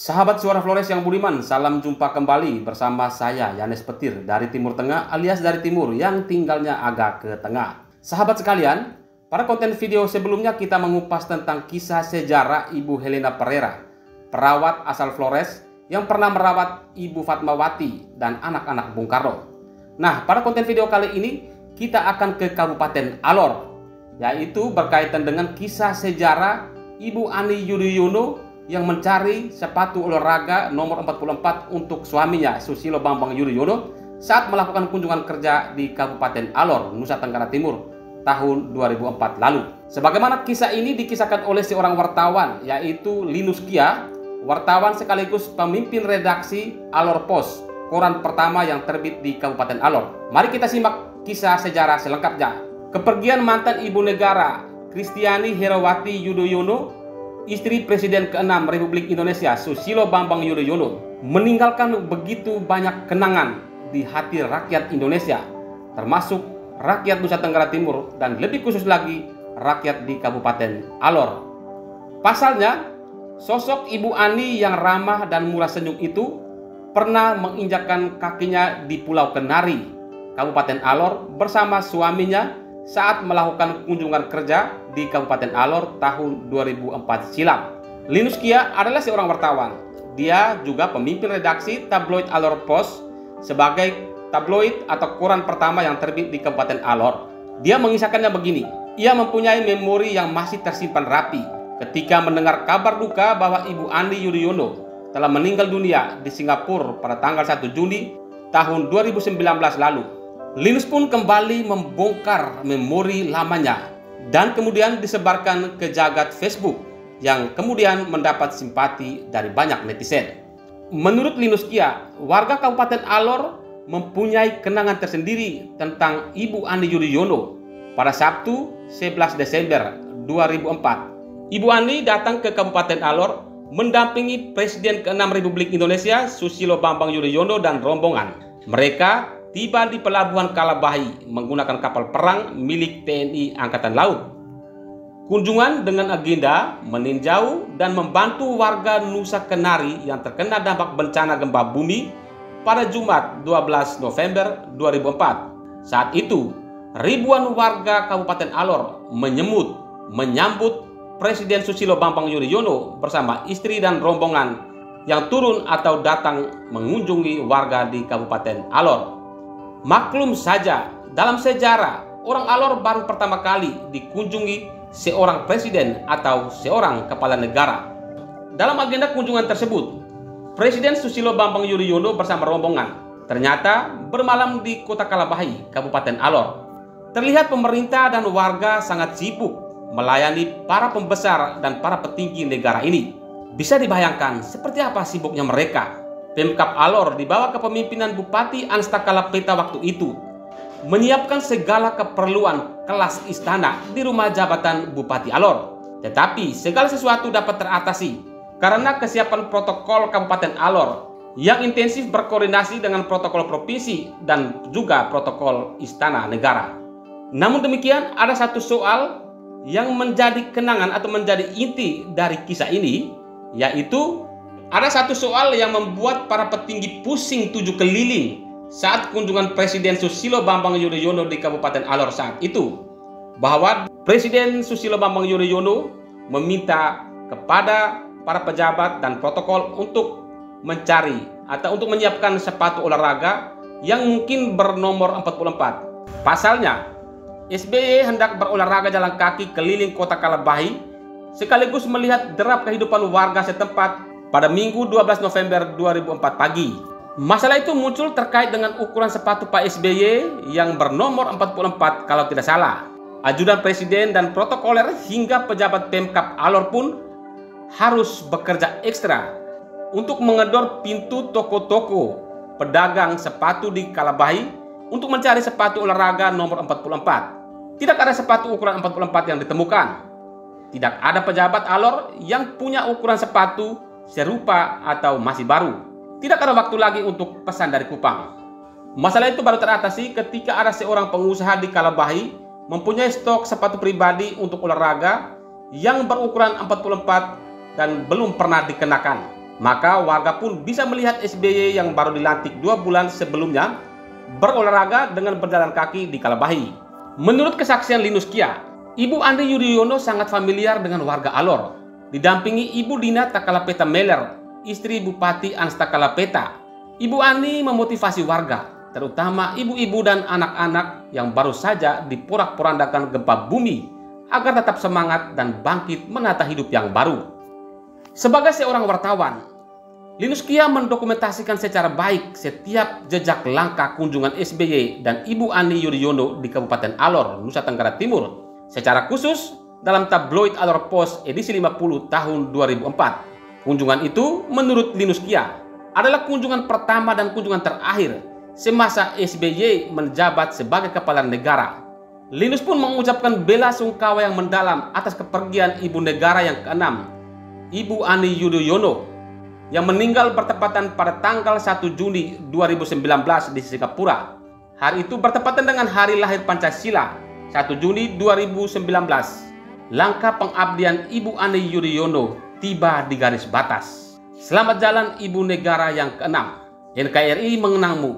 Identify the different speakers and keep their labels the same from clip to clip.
Speaker 1: Sahabat Suara Flores yang budiman, salam jumpa kembali bersama saya Yanes Petir dari Timur Tengah alias dari Timur yang tinggalnya agak ke tengah. Sahabat sekalian, pada konten video sebelumnya kita mengupas tentang kisah sejarah Ibu Helena Pereira, perawat asal Flores yang pernah merawat Ibu Fatmawati dan anak-anak Bung Karno. Nah, pada konten video kali ini kita akan ke Kabupaten Alor, yaitu berkaitan dengan kisah sejarah Ibu Ani Yudhoyono yang mencari sepatu olahraga nomor 44 untuk suaminya Susilo Bambang Yudhoyono saat melakukan kunjungan kerja di Kabupaten Alor, Nusa Tenggara Timur tahun 2004 lalu. Sebagaimana kisah ini dikisahkan oleh seorang wartawan, yaitu Linus Kia, wartawan sekaligus pemimpin redaksi Alor Post, koran pertama yang terbit di Kabupaten Alor. Mari kita simak kisah sejarah selengkapnya. Kepergian mantan ibu negara Kristiani Herowati Yudhoyono, istri Presiden ke-6 Republik Indonesia Susilo Bambang Yudhoyono, meninggalkan begitu banyak kenangan di hati rakyat Indonesia, termasuk rakyat Nusa Tenggara Timur dan lebih khusus lagi rakyat di Kabupaten Alor. Pasalnya, sosok Ibu Ani yang ramah dan murah senyum itu pernah menginjakkan kakinya di Pulau Kenari, Kabupaten Alor bersama suaminya saat melakukan kunjungan kerja di Kabupaten Alor tahun 2004 silam. Linus Kia adalah seorang wartawan. Dia juga pemimpin redaksi tabloid Alor Post sebagai tabloid atau koran pertama yang terbit di Kabupaten Alor. Dia mengisahkannya begini, ia mempunyai memori yang masih tersimpan rapi ketika mendengar kabar duka bahwa Ibu Ani Yudhoyono telah meninggal dunia di Singapura pada tanggal 1 Juni tahun 2019 lalu. Linus pun kembali membongkar memori lamanya dan kemudian disebarkan ke jagat Facebook yang kemudian mendapat simpati dari banyak netizen. Menurut Linus Kia, warga Kabupaten Alor mempunyai kenangan tersendiri tentang Ibu Ani Yudhoyono pada Sabtu 11 Desember 2004. Ibu Ani datang ke Kabupaten Alor mendampingi Presiden ke-6 Republik Indonesia Susilo Bambang Yudhoyono dan rombongan. Mereka tiba di Pelabuhan Kalabahi menggunakan kapal perang milik TNI Angkatan Laut. Kunjungan dengan agenda meninjau dan membantu warga Nusa Kenari yang terkena dampak bencana gempa bumi pada Jumat 12 November 2004. Saat itu, ribuan warga Kabupaten Alor menyambut Presiden Susilo Bambang Yudhoyono bersama istri dan rombongan yang turun atau datang mengunjungi warga di Kabupaten Alor. Maklum saja, dalam sejarah, orang Alor baru pertama kali dikunjungi seorang presiden atau seorang kepala negara. Dalam agenda kunjungan tersebut, Presiden Susilo Bambang Yudhoyono bersama rombongan ternyata bermalam di Kota Kalabahi, Kabupaten Alor. Terlihat pemerintah dan warga sangat sibuk melayani para pembesar dan para petinggi negara ini. Bisa dibayangkan seperti apa sibuknya mereka. Pemkab Alor di bawah kepemimpinan Bupati Ansta Kalapeta waktu itu menyiapkan segala keperluan kelas istana di rumah jabatan Bupati Alor. Tetapi segala sesuatu dapat teratasi karena kesiapan protokol Kabupaten Alor yang intensif berkoordinasi dengan protokol provinsi dan juga protokol istana negara. Namun demikian, ada satu soal yang menjadi kenangan atau menjadi inti dari kisah ini, yaitu ada satu soal yang membuat para petinggi pusing 7 keliling saat kunjungan Presiden Susilo Bambang Yudhoyono di Kabupaten Alor saat itu, bahwa Presiden Susilo Bambang Yudhoyono meminta kepada para pejabat dan protokol untuk mencari atau untuk menyiapkan sepatu olahraga yang mungkin bernomor 44. Pasalnya, SBY hendak berolahraga jalan kaki keliling Kota Kalabahi sekaligus melihat derap kehidupan warga setempat pada Minggu 12 November 2004 pagi. Masalah itu muncul terkait dengan ukuran sepatu Pak SBY yang bernomor 44 kalau tidak salah. Ajudan Presiden dan protokoler hingga pejabat Pemkab Alor pun harus bekerja ekstra untuk mengedor pintu toko-toko pedagang sepatu di Kalabahi untuk mencari sepatu olahraga nomor 44. Tidak ada sepatu ukuran 44 yang ditemukan. Tidak ada pejabat Alor yang punya ukuran sepatu serupa atau masih baru. Tidak ada waktu lagi untuk pesan dari Kupang. Masalah itu baru teratasi ketika ada seorang pengusaha di Kalabahi mempunyai stok sepatu pribadi untuk olahraga yang berukuran 44 dan belum pernah dikenakan. Maka warga pun bisa melihat SBY yang baru dilantik 2 bulan sebelumnya berolahraga dengan berjalan kaki di Kalabahi. Menurut kesaksian Linus Kia, Ibu Ani Yudhoyono sangat familiar dengan warga Alor. Didampingi Ibu Dina Takalapeta Meller, istri Bupati Ans Takalapeta. Ibu Ani memotivasi warga, terutama ibu-ibu dan anak-anak yang baru saja diporak-porandakan gempa bumi, agar tetap semangat dan bangkit menata hidup yang baru. Sebagai seorang wartawan, Linus Kia mendokumentasikan secara baik setiap jejak langkah kunjungan SBY dan Ibu Ani Yudhoyono di Kabupaten Alor, Nusa Tenggara Timur. Secara khusus dalam tabloid Alor Post edisi 50 tahun 2004. Kunjungan itu menurut Linus Kia adalah kunjungan pertama dan kunjungan terakhir semasa SBY menjabat sebagai kepala negara. Linus pun mengucapkan bela sungkawa yang mendalam atas kepergian ibu negara yang ke-6, Ibu Ani Yudhoyono, yang meninggal bertepatan pada tanggal 1 Juni 2019 di Singapura. Hari itu bertepatan dengan hari lahir Pancasila, 1 Juni 2019. Langkah pengabdian Ibu Ani Yudhoyono tiba di garis batas. Selamat jalan Ibu Negara yang ke-6. NKRI mengenangmu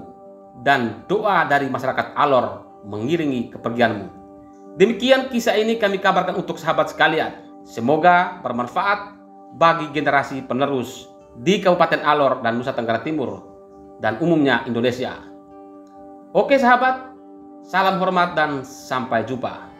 Speaker 1: dan doa dari masyarakat Alor mengiringi kepergianmu. Demikian kisah ini kami kabarkan untuk sahabat sekalian. Semoga bermanfaat bagi generasi penerus di Kabupaten Alor dan Nusa Tenggara Timur dan umumnya Indonesia. Oke sahabat, salam hormat dan sampai jumpa.